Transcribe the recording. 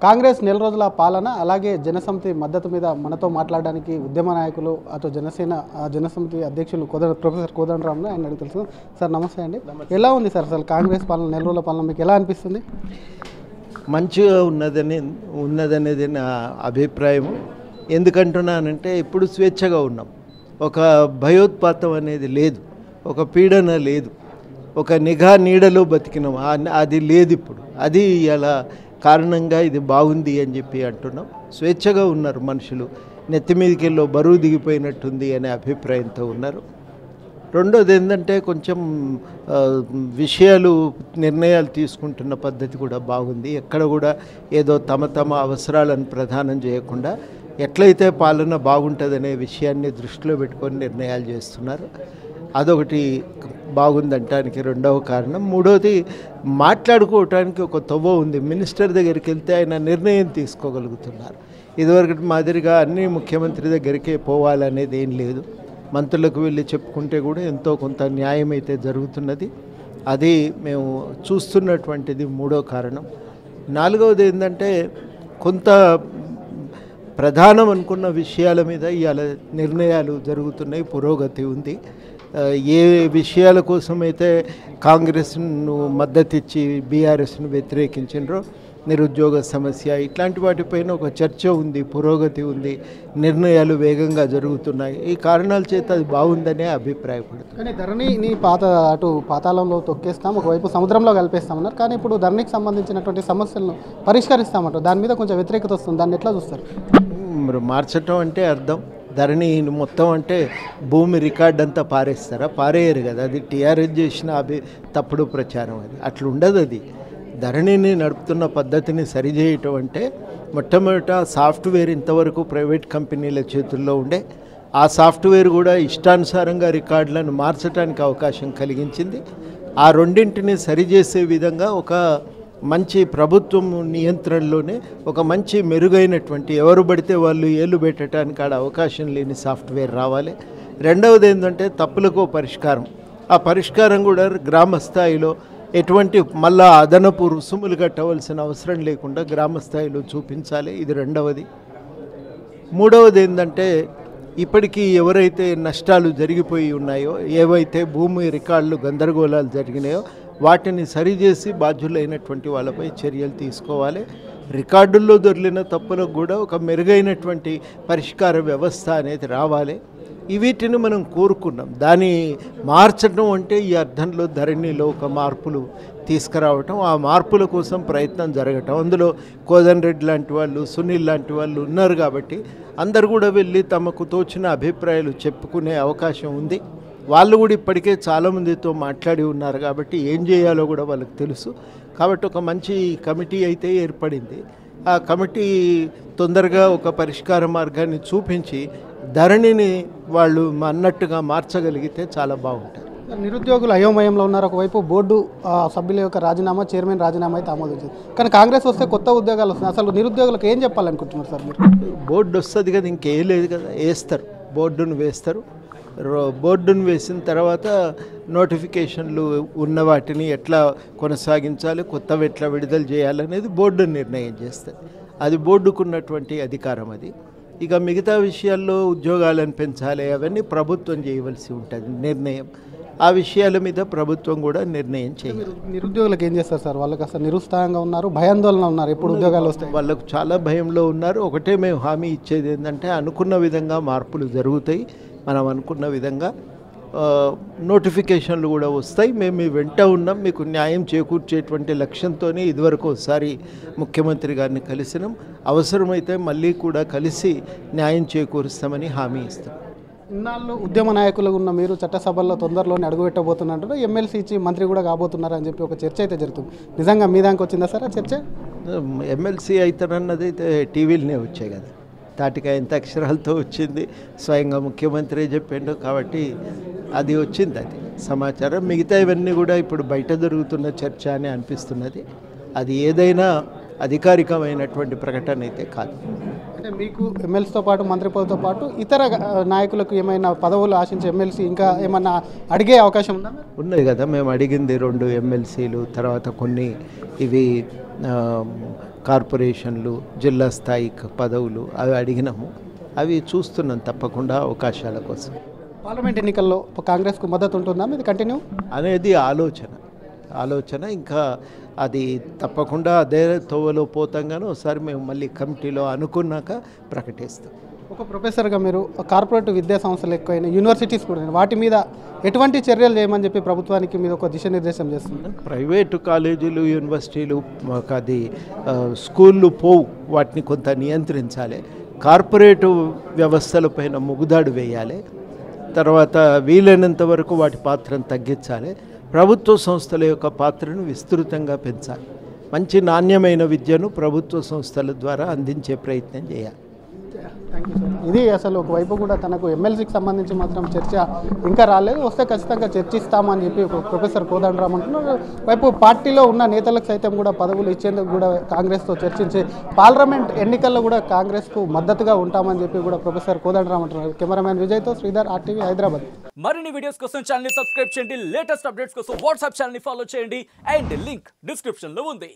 కాంగ్రెస్ నెల రోజుల పాలన అలాగే జనసమితి మద్దతు మీద మనతో మాట్లాడడానికి ఉద్యమ నాయకులు అటు జనసమితి అధ్యక్షులు ప్రొఫెసర్ కోదండరామ్ని ఆయన అడిగి తెలుసు. సార్ నమస్తే అండి. ఎలా ఉంది సార్ అసలు కాంగ్రెస్ పాలన నెల రోజుల పాలన మీకు ఎలా అనిపిస్తుంది? మంచిగా ఉన్నదనేది నా అభిప్రాయం. ఎందుకంటున్నానంటే ఇప్పుడు స్వేచ్ఛగా ఉన్నాం, ఒక భయోత్పాతం అనేది లేదు, ఒక పీడన లేదు, ఒక నిఘా నీడలో బతికినాం, అది లేదు ఇప్పుడు. అది ఇలా కారణంగా ఇది బాగుంది అని చెప్పి అంటున్నాం. స్వేచ్ఛగా ఉన్నారు మనుషులు, నెత్తిమీదికి వెళ్ళి బరువు దిగిపోయినట్టుంది అనే అభిప్రాయంతో ఉన్నారు. రెండోది ఏంటంటే కొంచెం నిర్ణయాలు తీసుకుంటున్న పద్ధతి కూడా బాగుంది. ఎక్కడ కూడా ఏదో తమ అవసరాలను ప్రధానం చేయకుండా ఎట్లయితే పాలన బాగుంటుందనే విషయాన్ని దృష్టిలో పెట్టుకొని నిర్ణయాలు చేస్తున్నారు. అదొకటి బాగుందంటానికి రెండవ కారణం. మూడోది మాట్లాడుకోవటానికి ఒక తవ్వ ఉంది. మినిస్టర్ దగ్గరికి వెళ్తే ఆయన నిర్ణయం తీసుకోగలుగుతున్నారు. ఇదివరకు మాదిరిగా అన్ని ముఖ్యమంత్రి దగ్గరికే పోవాలనేది ఏం లేదు. మంత్రులకు వెళ్ళి చెప్పుకుంటే కూడా ఎంతో కొంత న్యాయం అయితే జరుగుతున్నది. అది మేము చూస్తున్నటువంటిది మూడో కారణం. నాలుగవది ఏంటంటే కొంత ప్రధానం అనుకున్న విషయాల మీద ఇవాళ నిర్ణయాలు జరుగుతున్నాయి, పురోగతి ఉంది. ఏ విషయాల కోసమైతే కాంగ్రెస్ను మద్దతిచ్చి బీఆర్ఎస్ను వ్యతిరేకించినరో, నిరుద్యోగ సమస్య ఇట్లాంటి వాటిపైన ఒక చర్చ ఉంది, పురోగతి ఉంది, నిర్ణయాలు వేగంగా జరుగుతున్నాయి. ఈ కారణాల చేత అది బాగుందనే అభిప్రాయపడుతుంది. కానీ ధరణిని అటు పాతాళంలో తొక్కేస్తాం, ఒకవైపు సముద్రంలో కలిపేస్తామన్నారు. కానీ ఇప్పుడు ధరణికి సంబంధించినటువంటి సమస్యలను పరిష్కరిస్తామంటారు. దాని మీద కొంచెం వ్యతిరేకత వస్తుంది. దాన్ని ఎట్లా చూస్తారు? మరి మార్చటం అంటే అర్థం ధరణి మొత్తం అంటే భూమి రికార్డ్ అంతా పారేస్తారా? పారేయరు కదా. అది టీఆర్ఎస్ చేసిన తప్పుడు ప్రచారం. అది అట్లా ఉండదు. అది ధరణిని నడుపుతున్న పద్ధతిని సరిచేయటం అంటే మొట్టమొదట సాఫ్ట్వేర్ ఇంతవరకు ప్రైవేట్ కంపెనీల చేతుల్లో ఉండే, ఆ సాఫ్ట్వేర్ కూడా ఇష్టానుసారంగా రికార్డులను మార్చడానికి అవకాశం కలిగించింది. ఆ రెండింటిని సరిచేసే విధంగా ఒక మంచి ప్రభుత్వం నియంత్రణలోనే ఒక మంచి మెరుగైనటువంటి, ఎవరు పడితే వాళ్ళు ఏళ్ళు పెట్టడానికి ఆడ అవకాశం లేని సాఫ్ట్వేర్ రావాలి. రెండవది ఏంటంటే తప్పులకు పరిష్కారం. ఆ పరిష్కారం కూడా గ్రామ స్థాయిలో ఎటువంటి మళ్ళా అదనపు రుసుములు కట్టవలసిన అవసరం లేకుండా గ్రామ స్థాయిలో చూపించాలి. ఇది రెండవది. మూడవది ఏంటంటే ఇప్పటికీ ఎవరైతే నష్టాలు జరిగిపోయి ఉన్నాయో, ఏవైతే భూమి రికార్డులు గందరగోళాలు జరిగినాయో వాటిని సరిచేసి బాధ్యులైనటువంటి వాళ్ళపై చర్యలు తీసుకోవాలి. రికార్డుల్లో దొరికిన తప్పులకు కూడా ఒక మెరుగైనటువంటి పరిష్కార వ్యవస్థ అనేది రావాలి. వీటిని మనం కోరుకున్నాం. దాన్ని మార్చడం అంటే ఈ అర్థంలో ధరణిలో ఒక మార్పులు తీసుకురావటం, ఆ మార్పుల కోసం ప్రయత్నం జరగటం. అందులో కోదండరెడ్డి లాంటి వాళ్ళు, సునీల్ లాంటి వాళ్ళు ఉన్నారు కాబట్టి అందరు కూడా వెళ్ళి తమకు తోచిన అభిప్రాయాలు చెప్పుకునే అవకాశం ఉంది. వాళ్ళు కూడా ఇప్పటికే చాలామందితో మాట్లాడి ఉన్నారు కాబట్టి ఏం చేయాలో కూడా వాళ్ళకి తెలుసు. కాబట్టి ఒక మంచి కమిటీ అయితే ఏర్పడింది. ఆ కమిటీ తొందరగా ఒక పరిష్కార మార్గాన్ని చూపించి ధరణిని వాళ్ళు అన్నట్టుగా మార్చగలిగితే చాలా బాగుంటుంది. నిరుద్యోగులు అయోమయంలో ఉన్నారు. ఒకవైపు బోర్డు సభ్యుల యొక్క రాజీనామా, చైర్మన్ రాజీనామా అయితే ఆమోదించింది. కానీ కాంగ్రెస్ వస్తే కొత్త ఉద్యోగాలు వస్తున్నాయి. అసలు నిరుద్యోగులకు ఏం చెప్పాలనుకుంటున్నారు సార్ మీరు? బోర్డు వస్తుంది కదా, ఇంకేం లేదు కదా. వేస్తారు, బోర్డును వేస్తారు. బోర్డును వేసిన తర్వాత నోటిఫికేషన్లు ఉన్న వాటిని ఎట్లా కొనసాగించాలి, కొత్తవి ఎట్లా విడుదల చేయాలనేది బోర్డు నిర్ణయం చేస్తుంది. అది బోర్డుకున్నటువంటి అధికారం. అది ఇక మిగతా విషయాల్లో ఉద్యోగాలను పెంచాలి అవన్నీ ప్రభుత్వం చేయవలసి ఉంటుంది నిర్ణయం. ఆ విషయాల మీద ప్రభుత్వం కూడా నిర్ణయం చేయాలి. నిరుద్యోగులకు ఏం చేస్తారు సార్? వాళ్ళకి అసలు నిరుత్సాహంగా ఉన్నారు, భయాందోళన ఉన్నారు. ఎప్పుడు ఉద్యోగాలు వస్తాయి? వాళ్ళకు చాలా భయంలో ఉన్నారు. ఒకటే మేము హామీ ఇచ్చేది ఏంటంటే అనుకున్న విధంగా మార్పులు జరుగుతాయి. మనం అనుకున్న విధంగా నోటిఫికేషన్లు కూడా వస్తాయి. మేము మీ వెంట ఉన్నాం. మీకు న్యాయం చేకూర్చేటువంటి లక్ష్యంతోనే ఇదివరకు ఒకసారి ముఖ్యమంత్రి గారిని కలిసినాం. అవసరమైతే మళ్ళీ కూడా కలిసి న్యాయం చేకూరుస్తామని హామీ ఇస్తాం. ఇన్నాళ్ళు ఉద్యమ నాయకులు ఉన్న మీరు చట్టసభల్లో తొందరలోనే అడుగుపెట్టబోతున్నట్టు, ఎమ్మెల్సీ ఇచ్చి మంత్రి కూడా కాబోతున్నారు అని చెప్పి ఒక చర్చ అయితే జరుగుతుంది. నిజంగా మీ దానికి వచ్చిందా సార్ ఆ చర్చ? ఎమ్మెల్సీ అవుతారన్నది అయితే టీవీలనే వచ్చాయి కదా, తాటిక ఎంత అక్షరాలతో వచ్చింది, స్వయంగా ముఖ్యమంత్రి చెప్పిండు కాబట్టి అది వచ్చింది. అది సమాచారం. మిగతా ఇవన్నీ కూడా ఇప్పుడు బయట జరుగుతున్న చర్చ అని అనిపిస్తున్నది. అది ఏదైనా అధికారికమైనటువంటి ప్రకటన అయితే కాదు. అంటే మీకు ఎమ్మెల్సీతో పాటు మంత్రి పదవితో పాటు ఇతర నాయకులకు ఏమైనా పదవులు ఆశించే ఎమ్మెల్సీ ఇంకా ఏమన్నా అడిగే అవకాశం ఉందా? ఉన్నది కదా, మేము అడిగింది 2 ఎమ్మెల్సీలు, తర్వాత కొన్ని ఇవి కార్పొరేషన్లు, జిల్లా స్థాయి పదవులు అవి అడిగినాము. అవి చూస్తున్నాం తప్పకుండా అవకాశాల కోసం. పార్లమెంట్ ఎన్నికల్లో కాంగ్రెస్కు మద్దతు ఉంటుందా ఇది కంటిన్యూ అనేది ఆలోచన ఇంకా అది తప్పకుండా అదే తోవలో పోతాంగానే ఒకసారి మేము మళ్ళీ కమిటీలో అనుకున్నాక ప్రకటిస్తాం. ఒక ప్రొఫెసర్గా మీరు కార్పొరేట్ విద్యా సంస్థలు ఎక్కువైన యూనివర్సిటీస్ కూడా వాటి మీద ఎటువంటి చర్యలు చేయమని చెప్పి ప్రభుత్వానికి మీద ఒక దిశానిర్దేశం చేస్తుంది. ప్రైవేటు కాలేజీలు, యూనివర్సిటీలు అది స్కూళ్ళు పోవు, వాటిని కొంత నియంత్రించాలి. కార్పొరేటు వ్యవస్థలపైన ముగుదాడు వేయాలి. తర్వాత వీలైనంత వరకు వాటి పాత్రను తగ్గించాలి. ప్రభుత్వ సంస్థల యొక్క పాత్రను విస్తృతంగా పెంచాలి. మంచి నాణ్యమైన విద్యను ప్రభుత్వ సంస్థల ద్వారా అందించే ప్రయత్నం చేయాలి. ఇది అసలు ఒకవైపు కూడా తనకు ఎమ్మెల్సీకి సంబంధించి మాత్రం చర్చ ఇంకా రాలేదు, వస్తే ఖచ్చితంగా చర్చిస్తామని చెప్పి ప్రొఫెసర్ కోదండరామ్ అంటున్నారు. వైపు పార్టీలో ఉన్న నేతలకు సైతం కూడా పదవులు ఇచ్చేందుకు కూడా కాంగ్రెస్తో చర్చించి పార్లమెంట్ ఎన్నికల్లో కూడా కాంగ్రెస్కు మద్దతుగా ఉంటామని చెప్పి కూడా ప్రొఫెసర్ కోదండరామ్ అంటున్నారు. కెమెరామ్యాన్ విజయ్తో శ్రీధర్, RTV హైదరాబాద్. మరిన్ని వీడియోస్ కోసం ఛానల్ ని సబ్స్క్రైబ్ చేయండి, లేటెస్ట్ అప్డేట్స్ కోసం వాట్సాప్ ఛానల్ ని ఫాలో చేయండి అండ్ లింక్ డిస్క్రిప్షన్ లో ఉంది.